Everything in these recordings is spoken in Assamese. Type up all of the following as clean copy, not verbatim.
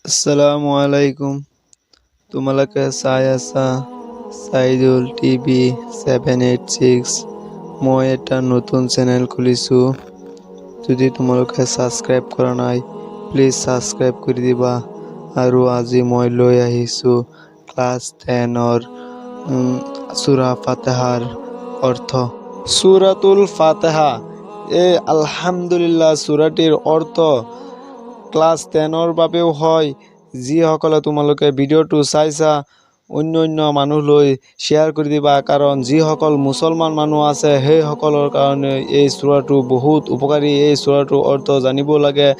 আসসালামু আলাইকুম তোমালোকে চাই আছা চাইদুল টিভি 786 মই এটা নতুন চেনেল খুলিছো যদি তোমালোকে সাবস্ক্রাইব কৰা নাই প্লিজ সাবস্ক্ৰাইব কৰি দিবা আৰু আজি মই লৈ আহিছো ক্লাছ 10 ৰ সূৰা ফাতিহাৰ অৰ্থ সূৰাতুল ফাতিহা এই আলহামদুলিল্লাহ সূৰাটিৰ অৰ্থ ক্লাছ 10 ৰ বাবেও হয় যিসকলে তোমালোকে ভিডিওটো চাইছা অন্য মানুহলৈ শ্বেয়াৰ কৰি দিবা কাৰণ যিসকল মুছলমান মানুহ আছে সেইসকলৰ কাৰণে এই সূৰাটো বহুত উপকাৰী এই সূৰাটোৰ অৰ্থ জানিব লাগে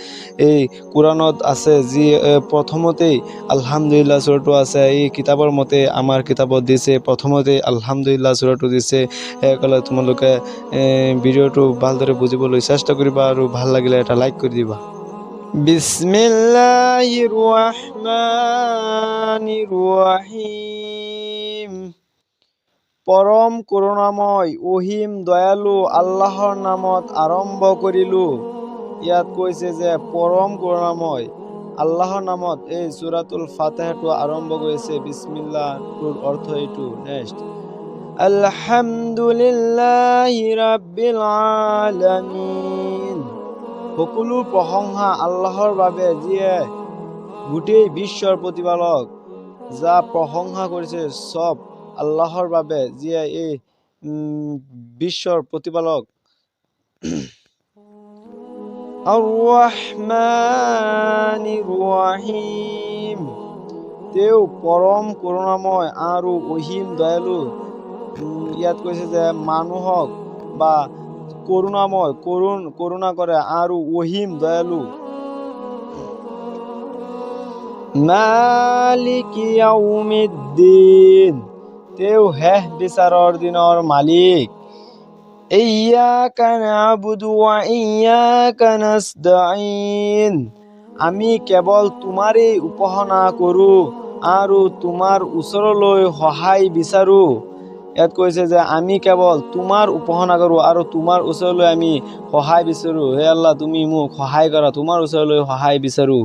এই কোৰানত আছে যি প্ৰথমতেই আলহামদুলিল্লাহ সূৰাটো আছে এই কিতাপৰ মতে আমাৰ কিতাপত দিছে প্ৰথমতেই আলহামদুলিল্লাহ সূৰাটো দিছে সেইকাৰণে তোমালোকে ভিডিওটো ভালদৰে বুজিবলৈ চেষ্টা কৰিবা আৰু ভাল লাগিলে এটা লাইক কৰি দিবা বিসমিল্লাহিৰ ৰহমানিৰ ৰহিম পৰম কৰুণাময় অহিম দয়ালু আল্লাহৰ নামত আৰম্ভ কৰিলো ইয়াত কৈছে যে পৰম কৰুণাময় আল্লাহৰ নামত এই সূৰাতুল ফাতিহাটো আৰম্ভ কৰিছে বিসমিল্লাহৰ অৰ্থ এইটো নেক্সট আলহামদুলিল্লাহি ৰাব্বিল আলামিন সকলো প্ৰশংসা আল্লাহৰ বাবে যিয়ে গোটেই বিশ্বৰ প্ৰতিপালক যা প্ৰশংসা কৰিছে সব আল্লাহৰ বাবে যিয়ে এই বিশ্বৰ প্ৰতিপালক আৰ-ৰাহমানিৰ ৰহিম তেওঁ পৰম কৰুণাময় আৰু অহিম দয়ালু ইয়াত কৈছে যে মানুহক বা কৰুণাময় কৰুণা কৰে আৰু অহিম দয়ালু মালিক ইয়াউমিদ্দিন তেওঁ শেষ বিচাৰৰ দিনৰ মালিক ইয়্যাকা না'বুদু ওয়া ইয়্যাকা নাস্তাঈন আমি কেৱল তোমাৰেই উপাসনা কৰোঁ আৰু তোমাৰ ওচৰলৈ সহায় বিচাৰোঁ ইয়াত কৈছে যে আমি কেৱল তোমাৰ উপাসনা কৰোঁ আৰু তোমাৰ ওচৰলৈ আমি সহায় বিচাৰোঁ হে আল্লাহ তুমি মোক সহায় কৰা তোমাৰ ওচৰলৈ সহায় বিচাৰোঁ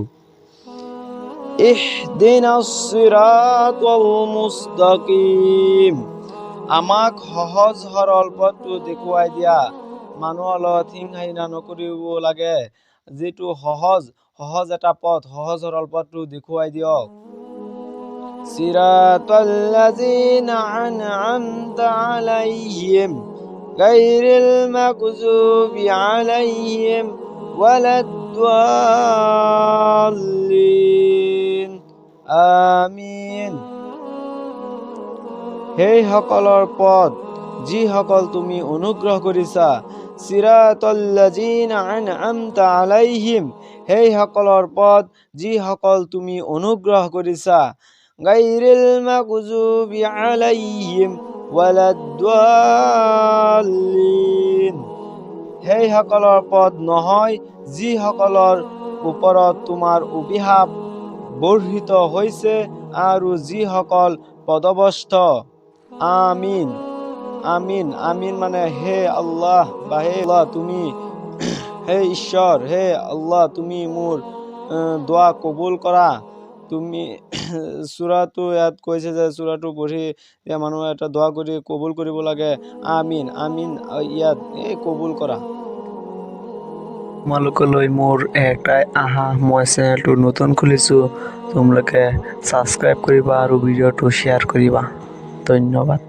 ইহদিনাস সিৰাতাল মুস্তাকিম আমাক সহজ সৰল পথটো দেখুৱাই দিয়া মানুহৰ লগত হিংসা নকৰিব লাগে যেটো সহজ এটা পথ সহজ সৰল পথটো দেখুৱাই দিয়ক সিৰাতাল্লাযিনা আন'আমতা আলাইহিম গায়ৰিল মাগযুবি আলাইহিম ওয়ালাদ-দাল্লিন আমিন সেই সকলৰ পথ যিসকল তুমি অনুগ্ৰহ কৰিছা সিৰাতাল্লাযিনা আন'আমতা আলাইহিম সেই সকলৰ পথ যিসকল তুমি অনুগ্ৰহ কৰিছা গায়ৰিল মাগযুবি আলাইহিম ওয়ালাদ-দাল্লিন সেই সকলৰ পথ নহয় যিসকলৰ ওপৰত তোমাৰ অভিশাপ বৰ্ষিত হৈছে আৰু যিসকল পদভ্ৰষ্ট আমিন আমিন আমিন মানে হে আল্লাহ বা হে আল্লাহ তুমি হে ঈশ্বৰ হে আল্লাহ তুমি মোৰ দোয়া কবুল কৰা তুমি সূৰাটো ইয়াত কৈছে যে সূৰাটো পঢ়ি মানুহে এটা দোয়া কৰি কবুল কৰিব লাগে আমিন আমিন ইয়াত এই কবুল কৰা তোমালোকলৈ মোৰ এটাই আহা মই চেনেলটো নতুন খুলিছো তোমালোকে সাবস্ক্ৰাইব কৰিবা আৰু ভিডিওটো শ্বেয়াৰ কৰিবা ধন্যবাদ।